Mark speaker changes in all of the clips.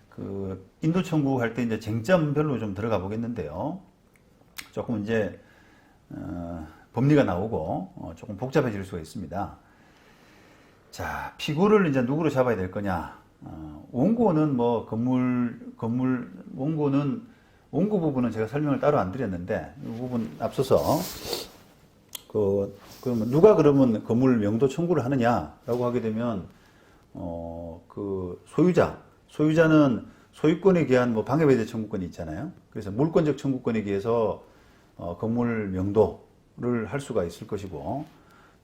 Speaker 1: 그 인도 청구 할 때 이제 쟁점별로 좀 들어가 보겠는데요. 조금 이제 법리가 나오고 조금 복잡해질 수가 있습니다. 자, 피고를 이제 누구로 잡아야 될 거냐? 원고는 뭐 원고는 원고 부분은 제가 설명을 따로 안 드렸는데 이 부분 앞서서 그러면 누가 그러면 건물 명도 청구를 하느냐라고 하게 되면 그 소유자는 소유권에 기한 뭐 방해배제 청구권이 있잖아요. 그래서 물권적 청구권에 기해서 건물 명도를 할 수가 있을 것이고,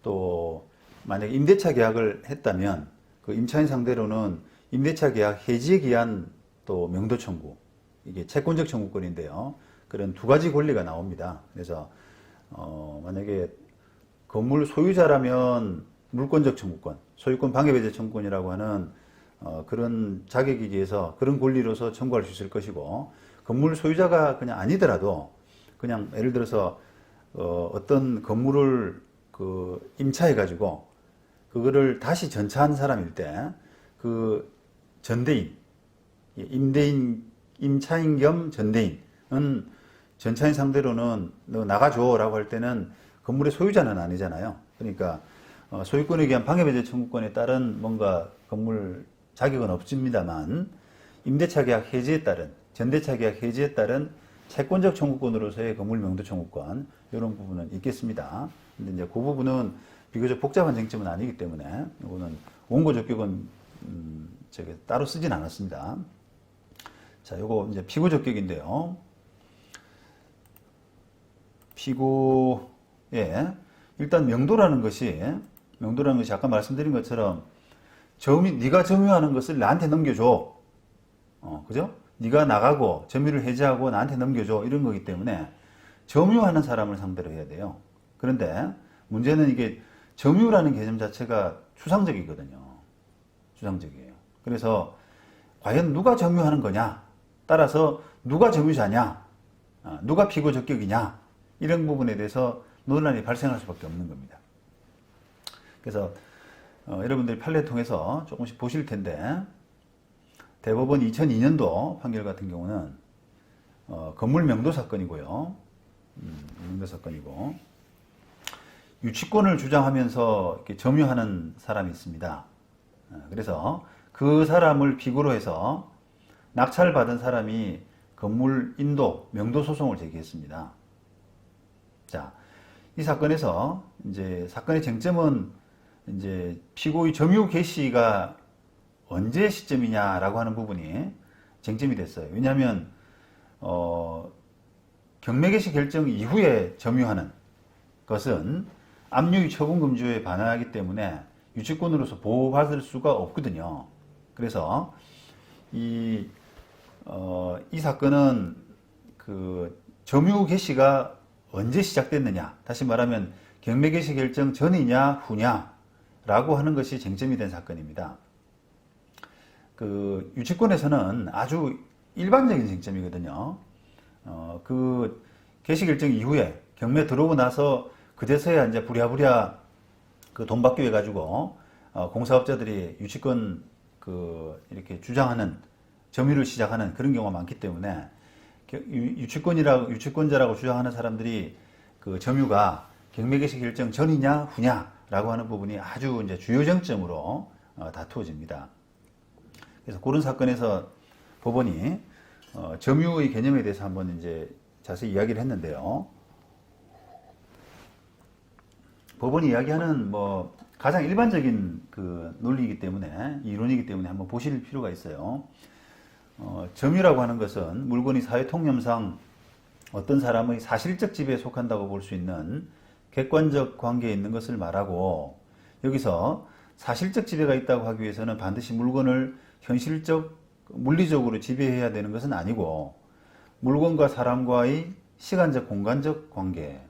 Speaker 1: 또 만약에 임대차 계약을 했다면 그 임차인 상대로는 임대차 계약 해지에 기한 또 명도 청구, 이게 채권적 청구권인데요. 그런 두 가지 권리가 나옵니다. 그래서 만약에 건물 소유자라면 물권적 청구권, 소유권 방해배제 청구권이라고 하는 그런 자격에 의해서 그런 권리로서 청구할 수 있을 것이고, 건물 소유자가 그냥 아니더라도 그냥 예를 들어서 어떤 건물을 그 임차해 가지고 그거를 다시 전차한 사람일 때 그 전대인, 임차인 겸 전대인은 전차인 상대로는 너 나가줘라고 할 때는 건물의 소유자는 아니잖아요. 그러니까 소유권에 기한 방해배제 청구권에 따른 뭔가 건물 자격은 없습니다만, 임대차 계약 해지에 따른, 전대차 계약 해지에 따른 채권적 청구권으로서의 건물 명도 청구권, 이런 부분은 있겠습니다. 근데 이제 그 부분은 비교적 복잡한 쟁점은 아니기 때문에 이거는 원고 적격은 따로 쓰진 않았습니다. 자, 요거 이제 피고 적격인데요. 피고에 일단 명도라는 것이 아까 말씀드린 것처럼 네가 점유하는 것을 나한테 넘겨줘. 그죠? 네가 나가고 점유를 해지하고 나한테 넘겨줘. 이런 거기 때문에 점유하는 사람을 상대로 해야 돼요. 그런데 문제는 이게 점유라는 개념 자체가 추상적이거든요. 추상적이에요. 그래서 과연 누가 점유하는 거냐? 따라서 누가 점유자냐? 누가 피고 적격이냐? 이런 부분에 대해서 논란이 발생할 수밖에 없는 겁니다. 그래서 여러분들이 판례 통해서 조금씩 보실 텐데, 대법원 2002년도 판결 같은 경우는 건물 명도 사건이고요. 명도 사건이고, 유치권을 주장하면서 이렇게 점유하는 사람이 있습니다. 그래서 그 사람을 피고로 해서 낙찰받은 사람이 건물 인도 명도 소송을 제기했습니다. 자, 이 사건에서 이제 사건의 쟁점은 이제 피고의 점유 개시가 언제 시점이냐라고 하는 부분이 쟁점이 됐어요. 왜냐하면 경매 개시 결정 이후에 점유하는 것은 압류의 처분 금지에 반하기 때문에 유치권으로서 보호받을 수가 없거든요. 그래서 이 사건은 그 점유 개시가 언제 시작됐느냐, 다시 말하면 경매 개시 결정 전이냐 후냐라고 하는 것이 쟁점이 된 사건입니다. 그 유치권에서는 아주 일반적인 쟁점이거든요. 그 개시 결정 이후에 경매 들어오고 나서 그제서야 이제 부랴부랴 그 돈 받기 위해 가지고 공사업자들이 유치권 이렇게 주장하는, 점유를 시작하는 그런 경우가 많기 때문에 유치권자라고 주장하는 사람들이 그 점유가 경매 개시 결정 전이냐 후냐라고 하는 부분이 아주 이제 주요 쟁점으로 다투어집니다. 그래서 그런 사건에서 법원이 점유의 개념에 대해서 한번 이제 자세히 이야기를 했는데요. 법원이 이야기하는 뭐 가장 일반적인 그 논리이기 때문에, 이론이기 때문에 한번 보실 필요가 있어요. 점유라고 하는 것은 물건이 사회 통념상 어떤 사람의 사실적 지배에 속한다고 볼 수 있는 객관적 관계에 있는 것을 말하고, 여기서 사실적 지배가 있다고 하기 위해서는 반드시 물건을 현실적, 물리적으로 지배해야 되는 것은 아니고, 물건과 사람과의 시간적, 공간적 관계,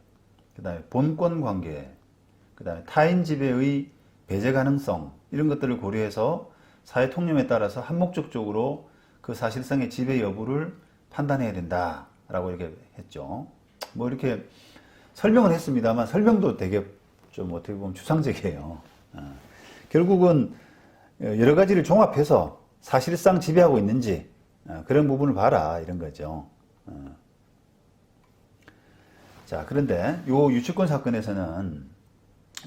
Speaker 1: 그 다음에 본권 관계, 그 다음에 타인 지배의 배제 가능성, 이런 것들을 고려해서 사회 통념에 따라서 한목적적으로 그 사실상의 지배 여부를 판단해야 된다라고 이렇게 했죠. 뭐 이렇게 설명을 했습니다만 설명도 되게 좀 어떻게 보면 추상적이에요. 결국은 여러 가지를 종합해서 사실상 지배하고 있는지 그런 부분을 봐라 이런 거죠. 자, 그런데 요 유치권 사건에서는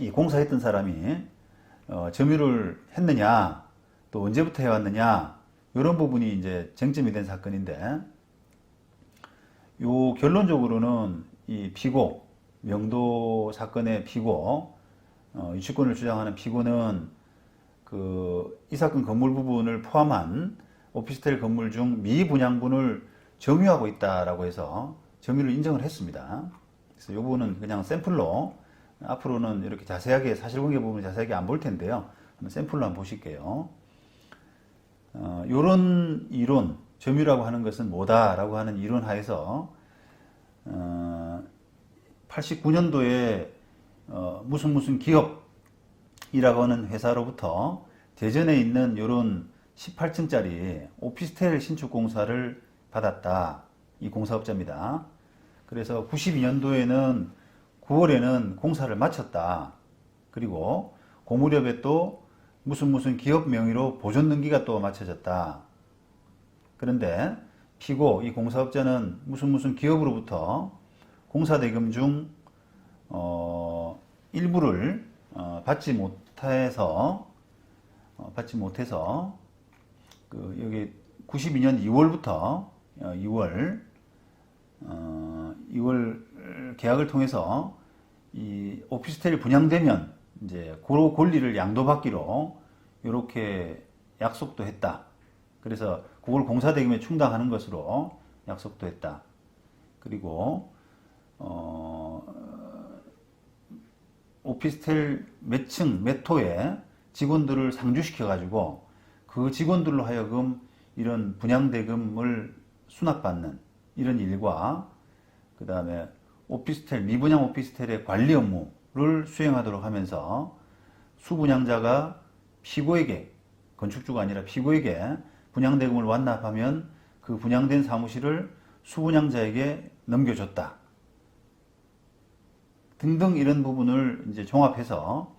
Speaker 1: 이 공사했던 사람이 점유를 했느냐, 또 언제부터 해왔느냐, 이런 부분이 이제 쟁점이 된 사건인데, 요 결론적으로는 이 피고, 명도 사건의 피고, 유치권을 주장하는 피고는 이 사건 건물 부분을 포함한 오피스텔 건물 중 미분양분을 점유하고 있다라고 해서 점유를 인정을 했습니다. 그래서 이 부분은 그냥 샘플로 앞으로는 이렇게 자세하게 사실관계 부분을 자세하게 안 볼 텐데요. 한번 샘플로 한번 보실게요. 요런 이론, 점유라고 하는 것은 뭐다라고 하는 이론 하에서 89년도에 무슨 기업이라고 하는 회사로부터 대전에 있는 요런 18층짜리 오피스텔 신축 공사를 받았다. 이 공사업자입니다. 그래서 92년도에는 9월에는 공사를 마쳤다. 그리고 그 무렵에 또 무슨 기업 명의로 보존 등기가 또 마쳐졌다. 그런데 피고 이 공사업자는 무슨 기업으로부터 공사대금 중 일부를 받지 못해서 여기 92년 2월부터 2월 계약을 통해서 이 오피스텔이 분양되면 이제 그 권리를 양도받기로 이렇게 약속도 했다. 그래서 그걸 공사대금에 충당하는 것으로 약속도 했다. 그리고 오피스텔 몇 층, 몇 호에 직원들을 상주시켜 가지고 그 직원들로 하여금 이런 분양대금을 수납받는 이런 일과 그 다음에 오피스텔, 미분양 오피스텔의 관리 업무를 수행하도록 하면서 수분양자가 피고에게, 건축주가 아니라 피고에게 분양대금을 완납하면 그 분양된 사무실을 수분양자에게 넘겨줬다. 등등 이런 부분을 이제 종합해서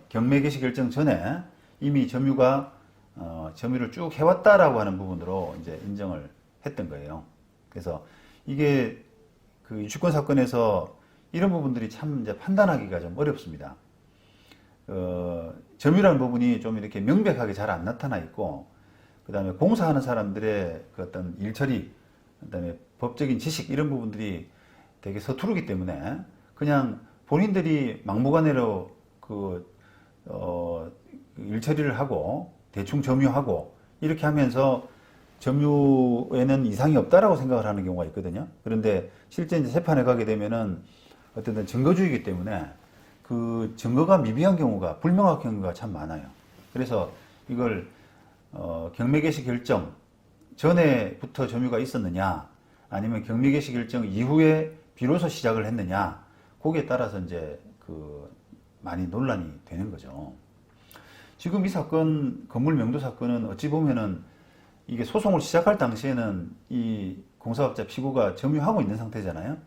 Speaker 1: 경매 개시 결정 전에 이미 점유를 쭉 해왔다라고 하는 부분으로 이제 인정을 했던 거예요. 그래서 이게 그 유치권 사건에서 이런 부분들이 참 이제 판단하기가 좀 어렵습니다. 점유라는 부분이 좀 이렇게 명백하게 잘 안 나타나 있고, 그 다음에 공사하는 사람들의 그 어떤 일처리, 그 다음에 법적인 지식 이런 부분들이 되게 서투르기 때문에 그냥 본인들이 막무가내로 일처리를 하고 대충 점유하고 이렇게 하면서 점유에는 이상이 없다라고 생각을 하는 경우가 있거든요. 그런데 실제 이제 재판에 가게 되면은 어떤 증거주의이기 때문에 그 증거가 미비한 경우가, 불명확한 경우가 참 많아요. 그래서 이걸 경매 개시 결정 전에부터 점유가 있었느냐, 아니면 경매 개시 결정 이후에 비로소 시작을 했느냐, 거기에 따라서 이제 많이 논란이 되는 거죠. 지금 이 사건, 건물 명도 사건은 어찌 보면은 이게 소송을 시작할 당시에는 이 공사업자 피고가 점유하고 있는 상태잖아요.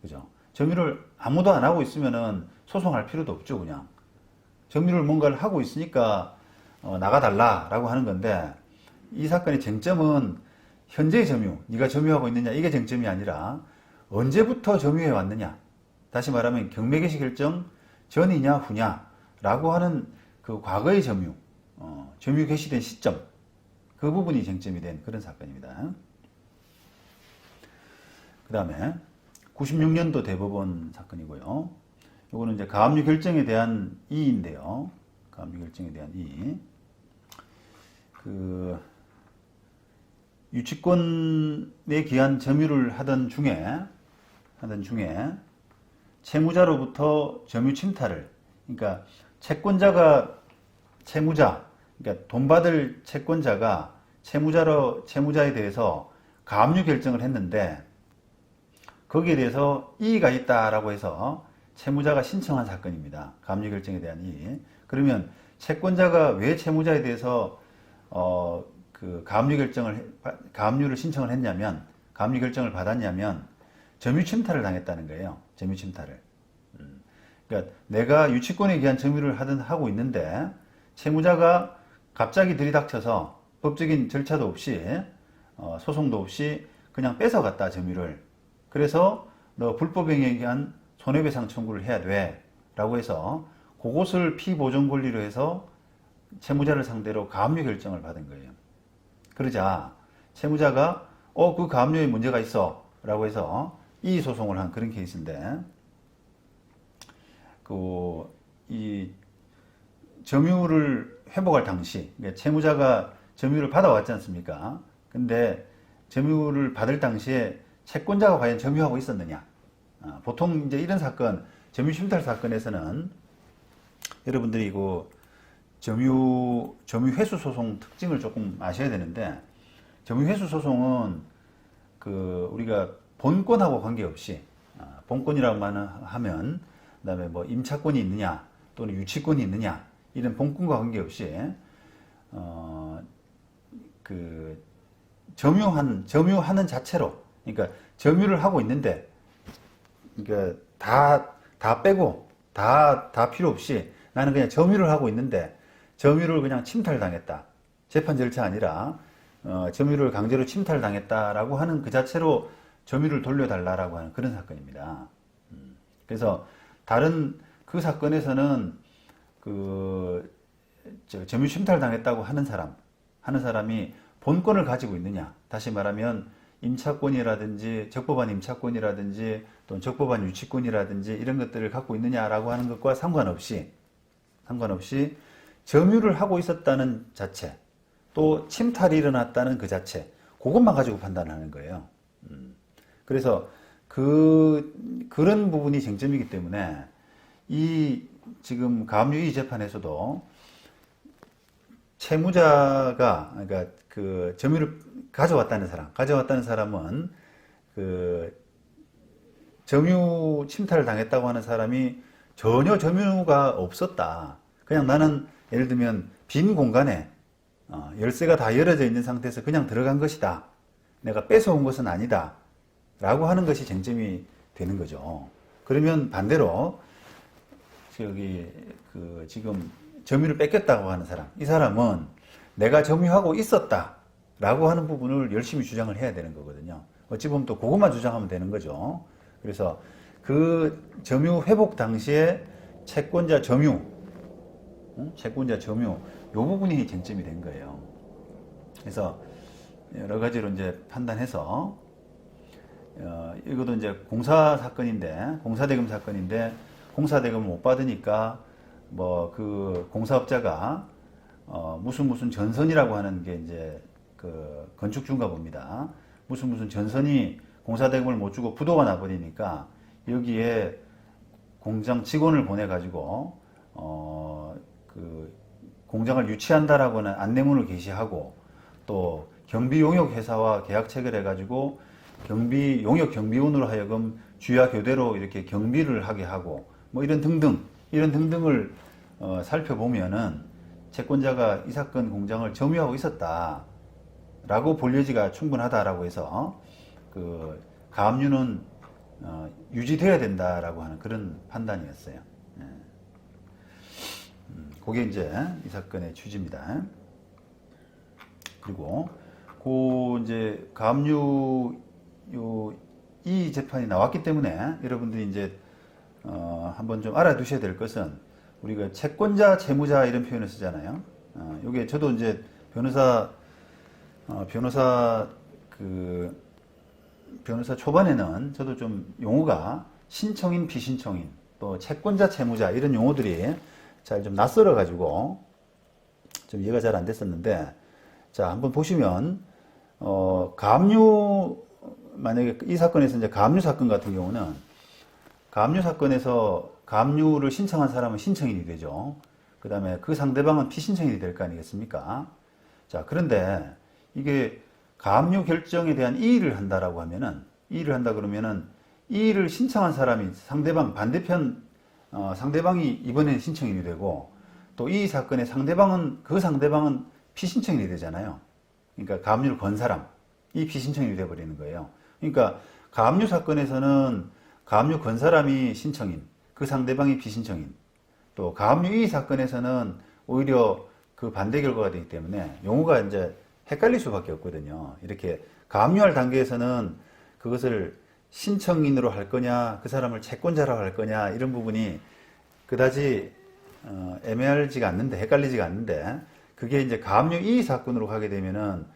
Speaker 1: 그죠? 점유를 아무도 안 하고 있으면은 소송할 필요도 없죠, 그냥. 점유를 뭔가를 하고 있으니까 나가달라라고 하는 건데, 이 사건의 쟁점은 현재의 점유, 네가 점유하고 있느냐, 이게 쟁점이 아니라 언제부터 점유해 왔느냐. 다시 말하면 경매 개시 결정 전이냐 후냐라고 하는 그 과거의 점유, 점유 개시된 시점, 그 부분이 쟁점이 된 그런 사건입니다. 그 다음에 96년도 대법원 사건이고요. 요거는 이제 가압류 결정에 대한 이의인데요. 가압류 결정에 대한 이의. 유치권에 기한 점유를 하던 중에 채무자로부터 점유 침탈을, 그러니까 채무자, 그러니까 돈 받을 채권자가 채무자에 대해서 가압류 결정을 했는데 거기에 대해서 이의가 있다라고 해서 채무자가 신청한 사건입니다. 가압류 결정에 대한 이의. 그러면 채권자가 왜 채무자에 대해서 가압류를 신청을 했냐면, 가압류 결정을 받았냐면 점유 침탈을 당했다는 거예요. 점유 침탈을. 그러니까 내가 유치권에 기한 점유를 하고 있는데 채무자가 갑자기 들이닥쳐서 법적인 절차도 없이 소송도 없이 그냥 뺏어갔다 점유를. 그래서 너 불법행위에 의한 손해배상 청구를 해야 돼 라고 해서 그것을 피보존 권리로 해서 채무자를 상대로 가압류 결정을 받은 거예요. 그러자 채무자가 그 가압류에 문제가 있어 라고 해서 이의 소송을 한 그런 케이스인데, 이 점유를 회복할 당시 채무자가 점유를 받아왔지 않습니까? 근데 점유를 받을 당시에 채권자가 과연 점유하고 있었느냐? 보통 이제 이런 사건, 점유 침탈 사건에서는 여러분들이 점유 회수 소송 특징을 조금 아셔야 되는데, 점유 회수 소송은 우리가 본권하고 관계없이, 본권이라고 하면 그다음에 뭐 임차권이 있느냐 또는 유치권이 있느냐 이런 본권과 관계없이 점유하는 자체로, 그러니까 점유를 하고 있는데, 그러니까 다 빼고 다 필요 없이 나는 그냥 점유를 하고 있는데 점유를 그냥 침탈당했다. 재판 절차 아니라 점유를 강제로 침탈당했다라고 하는 그 자체로 점유를 돌려달라라고 하는 그런 사건입니다. 그래서 다른 그 사건에서는 점유 침탈당했다고 하는 사람이 본권을 가지고 있느냐, 다시 말하면 임차권이라든지 적법한 임차권이라든지 또는 적법한 유치권이라든지 이런 것들을 갖고 있느냐라고 하는 것과 상관없이 점유를 하고 있었다는 자체, 또 침탈이 일어났다는 그 자체, 그것만 가지고 판단하는 거예요. 그래서 그런 부분이 쟁점이기 때문에 이 지금 가압류이의 재판에서도 채무자가, 그러니까 그 점유를 가져왔다는 사람은 점유 침탈을 당했다고 하는 사람이 전혀 점유가 없었다. 그냥 나는 예를 들면 빈 공간에 열쇠가 다 열어져 있는 상태에서 그냥 들어간 것이다. 내가 뺏어온 것은 아니다. 라고 하는 것이 쟁점이 되는 거죠. 그러면 반대로 지금 점유를 뺏겼다고 하는 사람, 이 사람은 내가 점유하고 있었다 라고 하는 부분을 열심히 주장을 해야 되는 거거든요. 어찌 보면 또 그것만 주장하면 되는 거죠. 그래서 그 점유 회복 당시에 채권자 점유, 요 부분이 쟁점이 된 거예요. 그래서 여러 가지로 이제 판단해서 이것도 이제 공사대금 사건인데 공사대금을 못 받으니까 뭐 그 공사업자가 무슨 전선이라고 하는 게 이제 그 건축주인가 봅니다. 무슨 전선이 공사대금을 못 주고 부도가 나버리니까 여기에 공장 직원을 보내가지고 그 공장을 유치한다라고는 안내문을 게시하고, 또 경비용역 회사와 계약 체결해가지고 용역 경비원으로 하여금 주야 교대로 이렇게 경비를 하게 하고, 뭐 이런 등등을 살펴보면은 채권자가 이 사건 공장을 점유하고 있었다라고 볼 여지가 충분하다라고 해서 그 가압류는 유지되어야 된다라고 하는 그런 판단이었어요. 그게 이제 이 사건의 취지입니다. 그리고 이제 가압류 이 재판이 나왔기 때문에 여러분들이 이제 한번 좀 알아두셔야 될 것은, 우리가 채권자, 채무자 이런 표현을 쓰잖아요. 요게 저도 이제 변호사 초반에는 저도 좀 용어가 신청인, 비신청인, 또 채권자, 채무자 이런 용어들이 잘 좀 낯설어 가지고 좀 이해가 잘 안 됐었는데, 자 한번 보시면 가압류, 만약에 이 사건에서 이제 가압류 사건 같은 경우는 가압류 사건에서 가압류를 신청한 사람은 신청인이 되죠. 그 다음에 그 상대방은 피신청인이 될 거 아니겠습니까? 자, 그런데 이게 가압류 결정에 대한 이의를 한다라고 하면은, 이의를 신청한 사람이 상대방이 이번에는 신청인이 되고, 또 이 사건의 상대방은 피신청인이 되잖아요. 그러니까 가압류를 건 사람이 피신청인이 되어버리는 거예요. 그러니까 가압류 사건에서는 가압류 건 사람이 신청인, 그 상대방이 비신청인, 또 가압류 이의 사건에서는 오히려 그 반대 결과가 되기 때문에 용어가 이제 헷갈릴 수밖에 없거든요. 이렇게 가압류할 단계에서는 그것을 신청인으로 할 거냐, 그 사람을 채권자라고 할 거냐, 이런 부분이 그다지 애매하지가 않는데, 헷갈리지가 않는데, 그게 이제 가압류 이의 사건으로 가게 되면은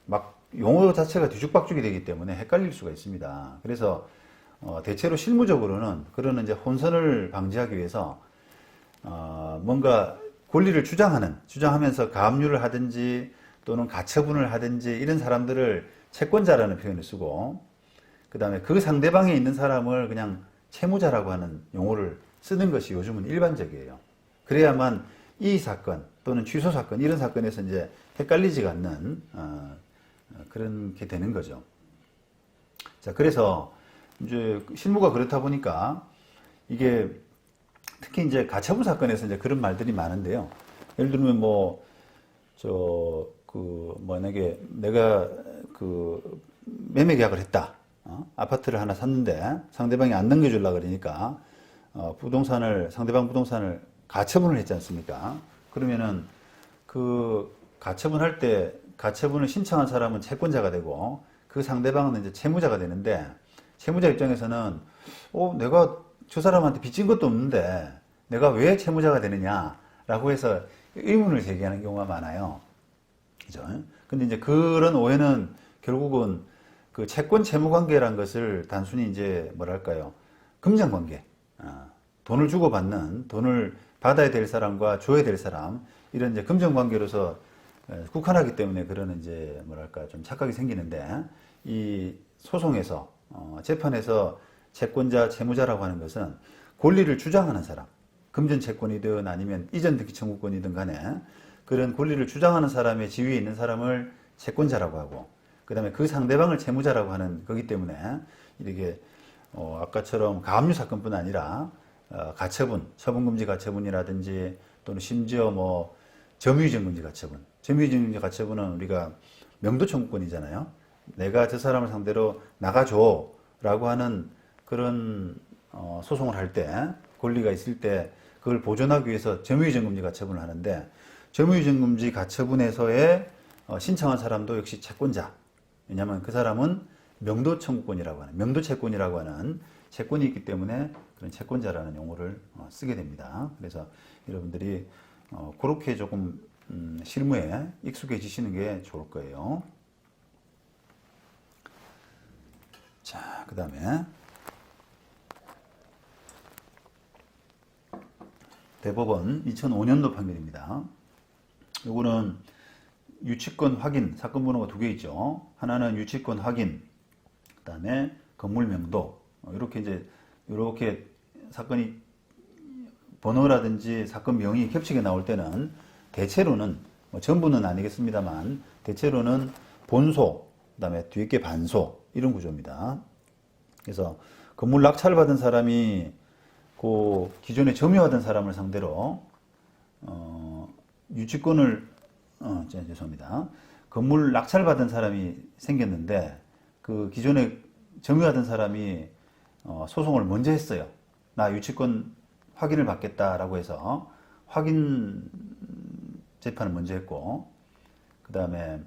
Speaker 1: 막 용어 자체가 뒤죽박죽이 되기 때문에 헷갈릴 수가 있습니다. 그래서 대체로 실무적으로는 그런 이제 혼선을 방지하기 위해서 뭔가 권리를 주장하면서 가압류를 하든지 또는 가처분을 하든지 이런 사람들을 채권자라는 표현을 쓰고, 그 다음에 그 상대방에 있는 사람을 그냥 채무자라고 하는 용어를 쓰는 것이 요즘은 일반적이에요. 그래야만 이 사건 또는 취소 사건 이런 사건에서 이제 헷갈리지가 않는 그렇게 되는 거죠. 자, 그래서 이제 실무가 그렇다 보니까 이게 특히 이제 가처분 사건에서 이제 그런 말들이 많은데요. 예를 들면 만약에 내가 매매 계약을 했다. 아파트를 하나 샀는데 상대방이 안 넘겨주려고 그러니까 상대방 부동산을 가처분을 했지 않습니까? 그러면은 그 가처분할 때 가처분을 신청한 사람은 채권자가 되고 그 상대방은 이제 채무자가 되는데, 채무자 입장에서는 내가 저 사람한테 빚진 것도 없는데 내가 왜 채무자가 되느냐라고 해서 의문을 제기하는 경우가 많아요. 그죠? 근데 이제 그런 오해는 결국은 그 채권 채무 관계란 것을 단순히 이제 금전 관계, 돈을 주고받는, 돈을 받아야 될 사람과 줘야 될 사람, 이런 이제 금전 관계로서 국한하기 때문에 그런 이제 좀 착각이 생기는데, 이 소송에서 재판에서 채권자, 채무자라고 하는 것은 권리를 주장하는 사람, 금전 채권이든 아니면 이전 등기 청구권이든 간에 그런 권리를 주장하는 사람의 지위에 있는 사람을 채권자라고 하고, 그 다음에 그 상대방을 채무자라고 하는 거기 때문에 이렇게 아까처럼 가압류 사건뿐 아니라 가처분, 처분금지 가처분이라든지 또는 심지어 점유이전금지 가처분, 점유이전금지 가처분은 우리가 명도 청구권이잖아요. 내가 저 사람을 상대로 나가줘 라고 하는 그런 소송을 할 때, 권리가 있을 때 그걸 보존하기 위해서 점유이전금지 가처분을 하는데, 점유이전금지 가처분에서의 신청한 사람도 역시 채권자. 왜냐하면 그 사람은 명도 청구권이라고 하는, 명도 채권이라고 하는 채권이 있기 때문에 그런 채권자라는 용어를 쓰게 됩니다. 그래서 여러분들이 그렇게 조금 실무에 익숙해지시는 게 좋을 거예요. 자, 그 다음에 대법원 2005년도 판결입니다. 요거는 유치권 확인, 사건 번호가 두 개 있죠. 하나는 유치권 확인, 그 다음에 건물 명도. 이렇게 사건이 번호라든지 사건 명이 겹치게 나올 때는 대체로는, 전부는 아니겠습니다만, 대체로는 본소, 그 다음에 뒤에 게 반소, 이런 구조입니다. 그래서 건물 낙찰을 받은 사람이 그 기존에 점유하던 사람을 상대로 죄송합니다. 건물 낙찰받은 사람이 생겼는데 그 기존에 점유하던 사람이 소송을 먼저 했어요. 나 유치권 확인을 받겠다라고 해서 확인 재판을 먼저 했고, 그 다음에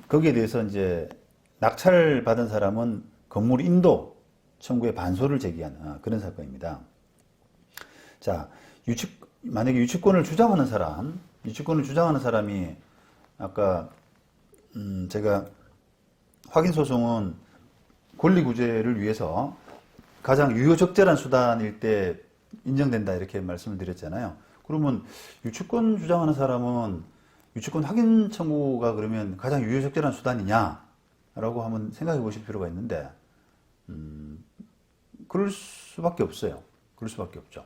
Speaker 1: 거기에 대해서 이제 낙찰받은 사람은 건물 인도 청구에 반소를 제기한 그런 사건입니다. 자, 만약에 유치권을 주장하는 사람이 아까 제가 확인 소송은 권리 구제를 위해서 가장 유효적절한 수단일 때 인정된다 이렇게 말씀을 드렸잖아요. 그러면 유치권 주장하는 사람은 유치권 확인 청구가 그러면 가장 유효적절한 수단이냐라고 한번 생각해 보실 필요가 있는데, 그럴 수밖에 없어요. 그럴 수밖에 없죠.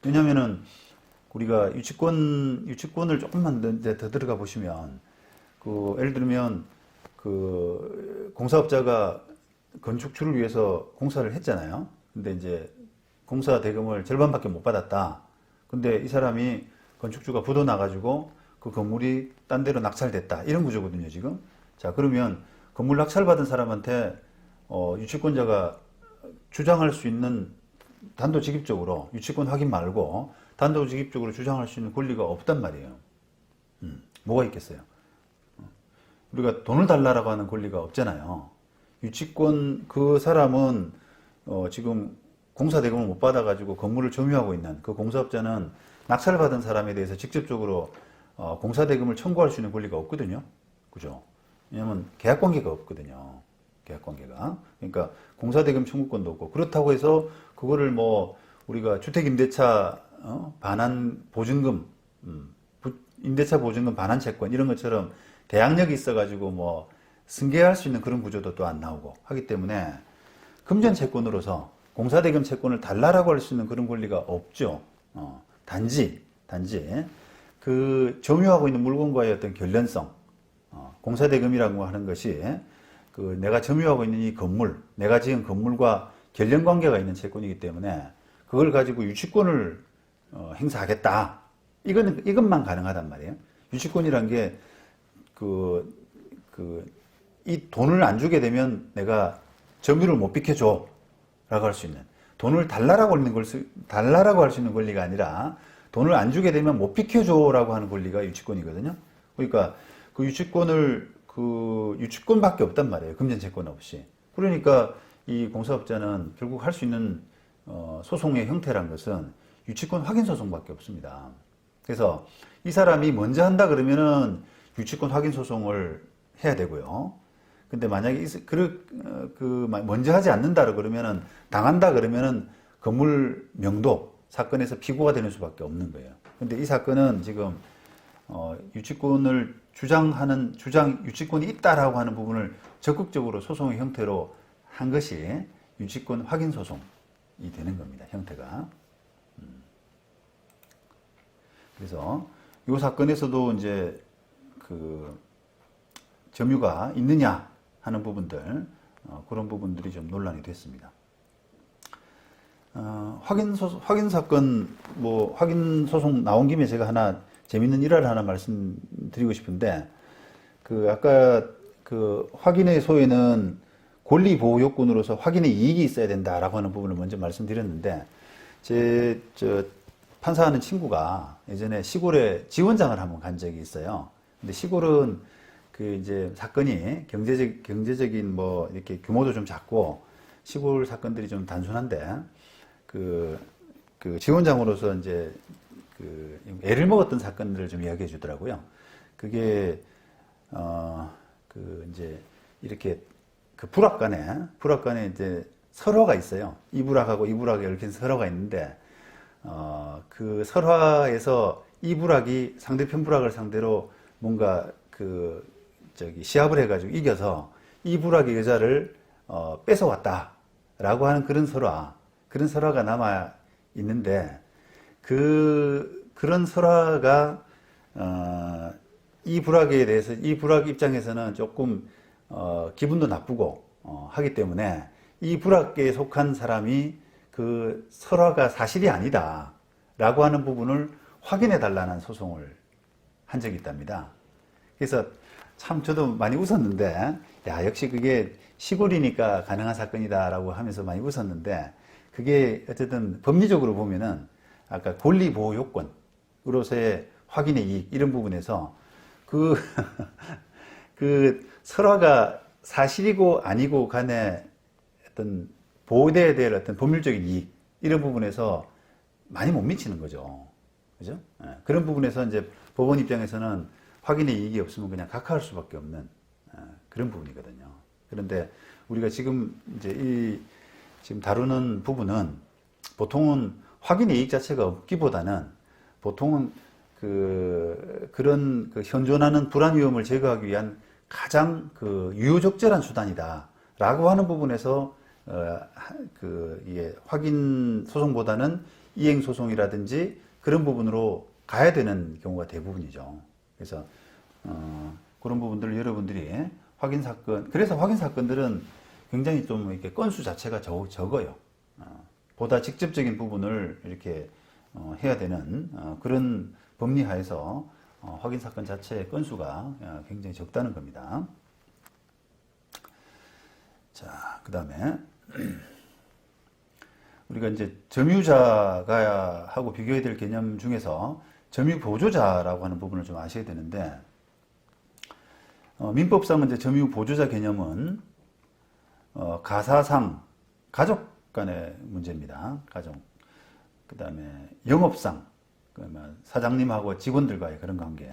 Speaker 1: 왜냐면은 우리가 유치권을 조금만 더 들어가 보시면, 예를 들면 공사업자가 건축주를 위해서 공사를 했잖아요. 근데 이제 공사 대금을 절반밖에 못 받았다. 근데 이 사람이 건축주가 부도 나가지고 그 건물이 딴 데로 낙찰됐다. 이런 구조거든요, 지금. 자, 그러면 건물 낙찰받은 사람한테 유치권자가 주장할 수 있는 단도직입적으로 유치권 확인 말고 단도직입적으로 주장할 수 있는 권리가 없단 말이에요. 뭐가 있겠어요? 우리가 돈을 달라고 하는 권리가 없잖아요. 유치권, 그 사람은 지금 공사대금을 못 받아가지고 건물을 점유하고 있는 그 공사업자는 낙찰받은 사람에 대해서 직접적으로 공사대금을 청구할 수 있는 권리가 없거든요. 그죠? 왜냐면 계약관계가 없거든요. 계약관계가. 그러니까 공사대금 청구권도 없고, 그렇다고 해서 그거를 뭐 우리가 주택임대차 반환 보증금, 임대차 보증금 반환 채권 이런 것처럼 대항력이 있어가지고 뭐 승계할 수 있는 그런 구조도 또 안 나오고 하기 때문에 금전 채권으로서 공사대금 채권을 달라라고 할 수 있는 그런 권리가 없죠. 단지 그 점유하고 있는 물건과의 어떤 결련성, 공사대금이라고 하는 것이 그 내가 점유하고 있는 이 건물, 내가 지은 건물과 결련 관계가 있는 채권이기 때문에 그걸 가지고 유치권을 행사하겠다. 이것만 가능하단 말이에요. 유치권이란 게 이 돈을 안 주게 되면 내가 점유를 못 비켜줘. 라고 할 수 있는. 돈을 달라라고 할 수 있는 권리가 아니라 돈을 안 주게 되면 못 비켜줘. 라고 하는 권리가 유치권이거든요. 그러니까 그 유치권밖에 없단 말이에요. 금전채권 없이. 그러니까 이 공사업자는 결국 할 수 있는 소송의 형태란 것은 유치권 확인 소송밖에 없습니다. 그래서 이 사람이 먼저 한다 그러면은 유치권 확인 소송을 해야 되고요. 근데 만약에 먼저 하지 않는다 그러면은 당한다 그러면은 건물 명도 사건에서 피고가 되는 수밖에 없는 거예요. 근데 이 사건은 지금 유치권을 유치권이 있다라고 하는 부분을 적극적으로 소송의 형태로 한 것이 유치권 확인 소송이 되는 겁니다. 형태가. 그래서 이 사건에서도 이제 그 점유가 있느냐 하는 부분들, 그런 부분들이 좀 논란이 됐습니다. 확인 사건, 확인 소송 나온 김에 제가 하나 재밌는 일화를 하나 말씀드리고 싶은데, 아까 확인의 소에는 권리 보호 요건으로서 확인의 이익이 있어야 된다라고 하는 부분을 먼저 말씀드렸는데, 판사하는 친구가 예전에 시골에 지원장을 한번 간 적이 있어요. 근데 시골은 이제 사건이 경제적인 이렇게 규모도 좀 작고 시골 사건들이 좀 단순한데 지원장으로서 이제 애를 먹었던 사건들을 좀 이야기해 주더라고요. 그게 이제 이렇게 불악간에 이제 설화가 있어요. 이 불악하고 이 불악이 얽힌 설화가 있는데 그 설화에서 이 불악이 상대편 불악을 상대로 뭔가 시합을 해가지고 이겨서 이 불악의 여자를 뺏어왔다라고 하는 그런 설화가 남아 있는데 그런 설화가 이 불악에 대해서 이 불악 입장에서는 조금 기분도 나쁘고 하기 때문에 이 불악계에 속한 사람이 그 설화가 사실이 아니다라고 하는 부분을 확인해 달라는 소송을 한 적이 있답니다. 그래서 참 저도 많이 웃었는데, 야, 역시 그게 시골이니까 가능한 사건이다라고 하면서 많이 웃었는데, 그게 어쨌든 법리적으로 보면은 아까 권리 보호 요건으로서의 확인의 이익 이런 부분에서 그 설화가 사실이고 아니고 간에 어떤 보호돼야 될 어떤 법률적인 이익 이런 부분에서 많이 못 미치는 거죠. 그죠? 그런 부분에서 이제 법원 입장에서는 확인의 이익이 없으면 그냥 각하할 수밖에 없는 그런 부분이거든요. 그런데 우리가 지금 이제 지금 다루는 부분은 보통은 확인의 이익 자체가 없기보다는 보통은 그런 현존하는 불안 위험을 제거하기 위한 가장 유효적절한 수단이다라고 하는 부분에서 이게 확인 소송보다는 이행 소송이라든지 그런 부분으로 가야 되는 경우가 대부분이죠. 그래서 그런 부분들을 여러분들이 그래서 확인 사건들은 굉장히 좀 이렇게 건수 자체가 적어요. 보다 직접적인 부분을 이렇게 해야 되는 그런 법리 하에서 확인 사건 자체의 건수가 굉장히 적다는 겁니다. 자, 그 다음에 우리가 이제 점유자가 하고 비교해야 될 개념 중에서 점유보조자라고 하는 부분을 좀 아셔야 되는데, 민법상은 이제 점유 보조자 개념은 가사상 가족 간의 문제입니다. 가족. 그다음에 영업상 그러면 사장님하고 직원들과의 그런 관계,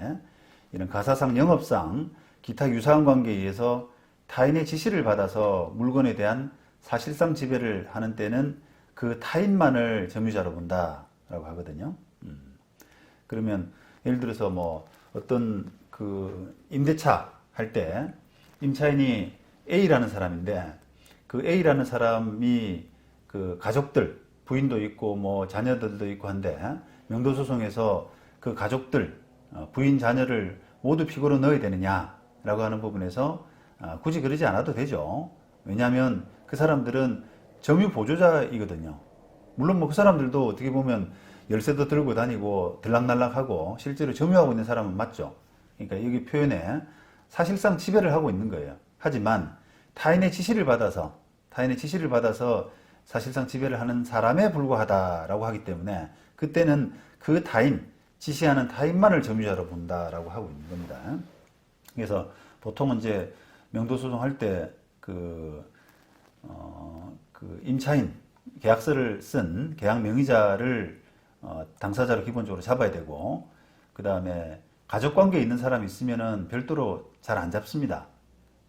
Speaker 1: 이런 가사상, 영업상, 기타 유사한 관계에 의해서 타인의 지시를 받아서 물건에 대한 사실상 지배를 하는 때는 그 타인만을 점유자로 본다라고 하거든요. 그러면 예를 들어서 뭐 어떤 그 임대차 할 때 임차인이 A라는 사람인데 그 A라는 사람이 그 가족들, 부인도 있고 뭐 자녀들도 있고 한데 명도소송에서 그 가족들, 부인, 자녀를 모두 피고로 넣어야 되느냐라고 하는 부분에서 굳이 그러지 않아도 되죠. 왜냐하면 그 사람들은 점유 보조자이거든요. 물론 뭐 그 사람들도 어떻게 보면 열쇠도 들고 다니고 들락날락하고 실제로 점유하고 있는 사람은 맞죠. 그러니까 여기 표현에 사실상 지배를 하고 있는 거예요. 하지만 타인의 지시를 받아서 사실상 지배를 하는 사람에 불과하다라고 하기 때문에 그때는 그 타인, 지시하는 타인만을 점유자로 본다라고 하고 있는 겁니다. 그래서 보통은 이제 명도소송 할 때 그 임차인, 계약서를 쓴 계약 명의자를 당사자로 기본적으로 잡아야 되고, 그 다음에 가족관계에 있는 사람이 있으면은 별도로 잘 안 잡습니다.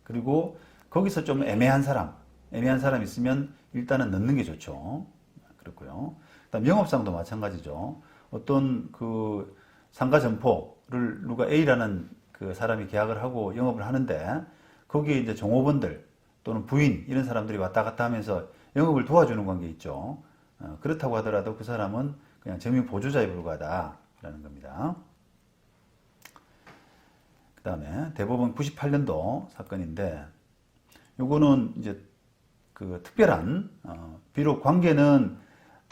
Speaker 1: 그리고 거기서 좀 애매한 사람 있으면 일단은 넣는 게 좋죠. 그렇고요. 그다음 영업상도 마찬가지죠. 어떤 그 상가 점포를 누가 A라는 그 사람이 계약을 하고 영업을 하는데 거기에 이제 종업원들 또는 부인 이런 사람들이 왔다 갔다 하면서 영업을 도와주는 관계 있죠. 그렇다고 하더라도 그 사람은 그냥 점유 보조자에 불과하다라는 겁니다. 그 다음에 대법원 98년도 사건인데 요거는 이제 그 특별한 비록 관계는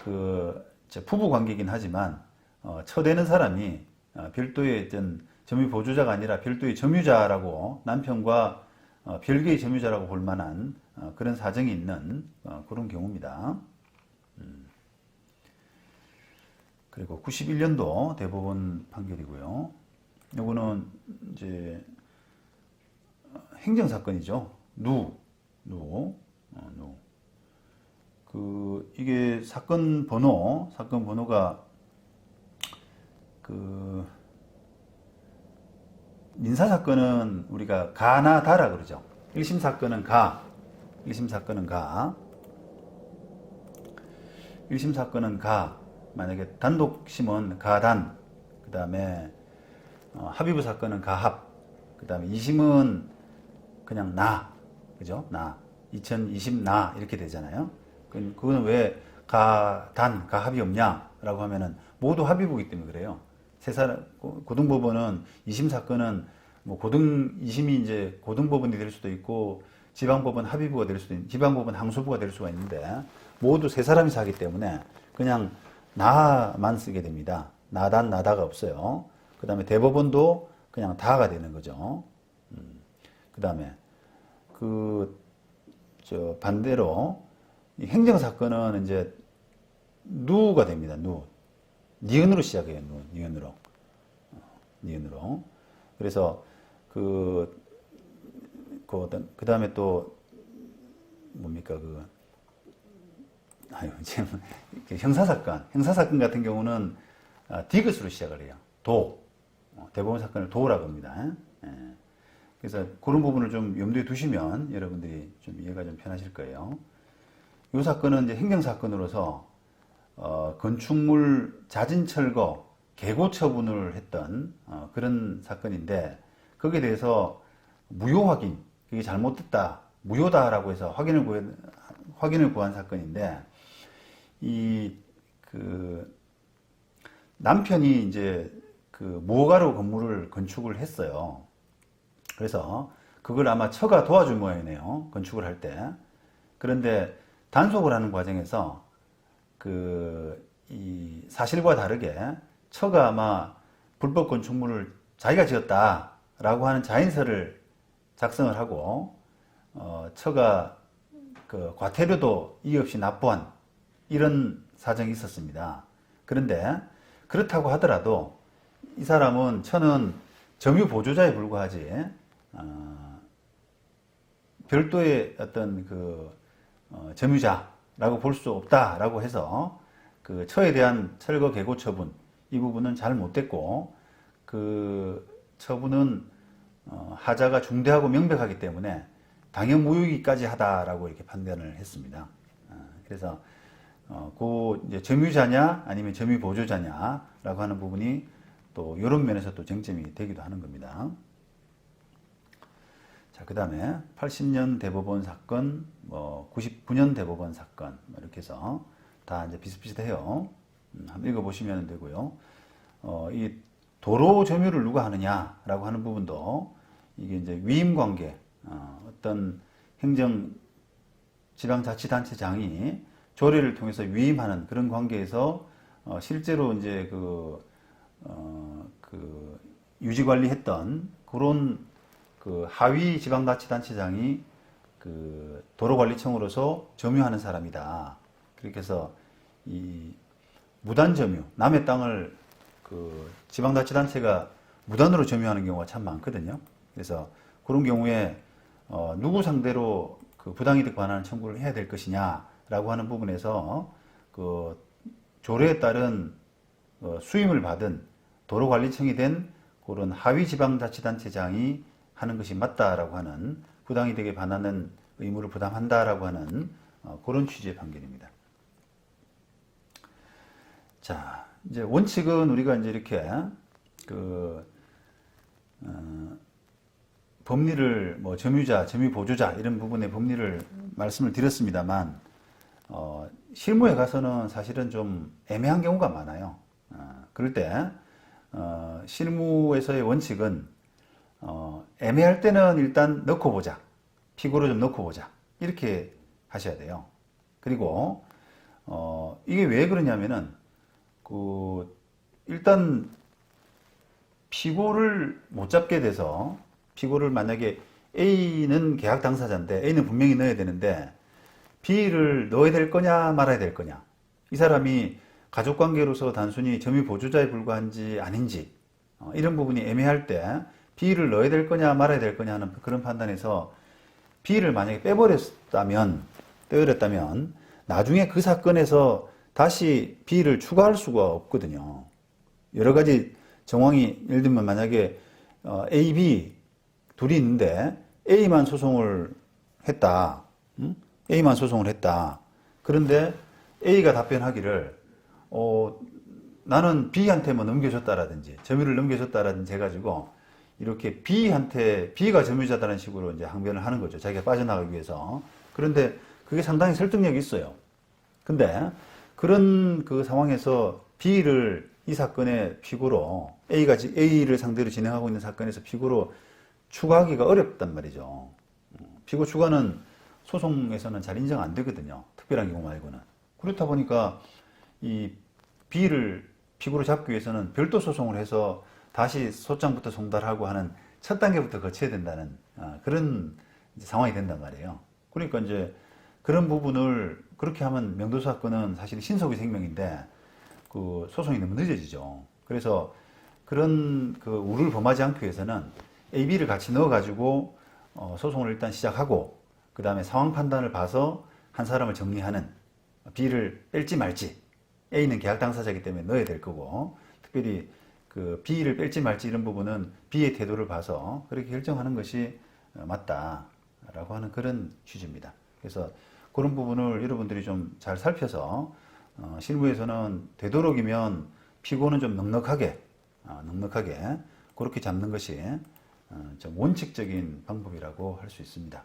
Speaker 1: 그 부부 관계이긴 하지만 처되는 사람이 별도의 어떤 점유 보조자가 아니라 별도의 점유자라고 남편과 별개의 점유자라고 볼 만한 그런 사정이 있는 그런 경우입니다. 그리고 91년도 대법원 판결이고요. 요거는 이제 행정사건이죠. 이게 사건 번호가 그 민사사건은 우리가 가나 다라 그러죠. 1심 사건은 가, 1심 사건은 가, 만약에 단독심은 가단, 그 다음에 합의부 사건은 가합, 그 다음에 2심은 그냥 그죠? 2020 이렇게 되잖아요. 그건 왜 가단, 가합이 없냐라고 하면은 모두 합의부이기 때문에 그래요. 고등법원은 2심 사건은 뭐 2심이 이제 고등법원이 될 수도 있고 지방법원 합의부가 될 수도 있고 지방법원 항소부가 될 수가 있는데 모두 세 사람이서 하기 때문에 그냥 나만 쓰게 됩니다. 나단, 나다가 없어요. 그 다음에 대법원도 그냥 다가 되는 거죠. 그 다음에 반대로 이 행정사건은 이제 누가 됩니다. 니은으로 시작해요. 니은으로. 그래서 그 다음에 또 뭡니까 지금 형사사건 같은 경우는 디귿으로 시작을 해요. 대법원 사건을 도라고 합니다. 그래서 그런 부분을 좀 염두에 두시면 여러분들이 좀 이해가 좀 편하실 거예요. 이 사건은 이제 행정사건으로서 건축물 자진 철거, 개고 처분을 했던 그런 사건인데 거기에 대해서 무효 확인, 그게 잘못됐다, 무효다라고 해서 확인을 구한 사건인데 남편이 이제 무허가로 건물을 건축을 했어요. 그래서 그걸 아마 처가 도와준 모양이네요. 건축을 할 때. 그런데 단속을 하는 과정에서 이 사실과 다르게 처가 아마 불법 건축물을 자기가 지었다라고 하는 자인서를 작성을 하고 처가 과태료도 이의 없이 납부한 이런 사정이 있었습니다. 그런데 그렇다고 하더라도 이 사람은 처는 점유 보조자에 불과하지 별도의 어떤 점유자라고 볼 수 없다라고 해서 그 처에 대한 철거 개고 처분 이 부분은 잘 못됐고 그 처분은 하자가 중대하고 명백하기 때문에 당연무효이기까지 하다라고 이렇게 판단을 했습니다. 그래서 그 이제 점유자냐 아니면 점유 보조자냐라고 하는 부분이 또 이런 면에서 또 쟁점이 되기도 하는 겁니다. 자, 그 다음에 80년 대법원 사건, 99년 대법원 사건 이렇게 해서 다 이제 비슷비슷해요. 한번 읽어보시면 되고요. 이 도로 점유를 누가 하느냐라고 하는 부분도 이게 이제 위임 관계, 어떤 행정 지방자치단체장이 조례를 통해서 위임하는 그런 관계에서 실제로 이제 유지관리했던 그런 그 하위 지방자치단체장이 그 도로관리청으로서 점유하는 사람이다. 그렇게 해서 이 무단 점유, 남의 땅을 그 지방자치단체가 무단으로 점유하는 경우가 참 많거든요. 그래서 그런 경우에 누구 상대로 그 부당이득 반환 청구를 해야 될 것이냐라고 하는 부분에서 그 조례에 따른 수임을 받은 도로관리청이 된 그런 하위 지방자치단체장이 하는 것이 맞다라고 하는 부당이득에 반하는 의무를 부담한다라고 하는 그런 취지의 판결입니다. 자, 이제 원칙은 우리가 이제 이렇게 법리를 뭐 점유자, 점유 보조자 이런 부분의 법리를 말씀을 드렸습니다만 실무에 가서는 사실은 좀 애매한 경우가 많아요. 그럴 때 실무에서의 원칙은 애매할 때는 일단 넣고 보자. 피고로 좀 넣고 보자. 이렇게 하셔야 돼요. 그리고 이게 왜 그러냐면은 일단 피고를 못 잡게 돼서 피고를 만약에 A는 계약 당사자인데 A는 분명히 넣어야 되는데 B를 넣어야 될 거냐 말아야 될 거냐, 이 사람이 가족관계로서 단순히 점유 보조자에 불과한지 아닌지 이런 부분이 애매할 때 B를 넣어야 될 거냐 말아야 될 거냐 하는 그런 판단에서 B를 만약에 빼버렸다면 나중에 그 사건에서 다시 B를 추가할 수가 없거든요. 여러 가지 정황이, 예를 들면 만약에 A, B 둘이 있는데 A만 소송을 했다. A만 소송을 했다. 그런데 A가 답변하기를 나는 B한테만 넘겨줬다라든지 점유를 넘겨줬다라든지 해가지고 이렇게 B가 점유자다는 식으로 이제 항변을 하는 거죠. 자기가 빠져나가기 위해서. 그런데 그게 상당히 설득력이 있어요. 근데 그런 그 상황에서 B를 이 사건의 피고로 A를 상대로 진행하고 있는 사건에서 피고로 추가하기가 어렵단 말이죠. 피고 추가는 소송에서는 잘 인정 안 되거든요. 특별한 경우 말고는. 그렇다 보니까 이 B를 피고로 잡기 위해서는 별도 소송을 해서 다시 소장부터 송달하고 하는 첫 단계부터 거쳐야 된다는 그런 상황이 된단 말이에요. 그러니까 이제 그런 부분을 그렇게 하면 명도소 사건은 사실 신속의 생명인데 그 소송이 너무 늦어지죠. 그래서 그런 그 우를 범하지 않기 위해서는 A, B를 같이 넣어가지고 소송을 일단 시작하고 그 다음에 상황 판단을 봐서 한 사람을 정리하는, B를 뺄지 말지, A는 계약 당사자이기 때문에 넣어야 될 거고 특별히 그 B를 뺄지 말지 이런 부분은 B의 태도를 봐서 그렇게 결정하는 것이 맞다라고 하는 그런 취지입니다. 그래서 그런 부분을 여러분들이 좀 잘 살펴서 실무에서는 되도록이면 피고는 좀 넉넉하게 그렇게 잡는 것이 좀 원칙적인 방법이라고 할 수 있습니다.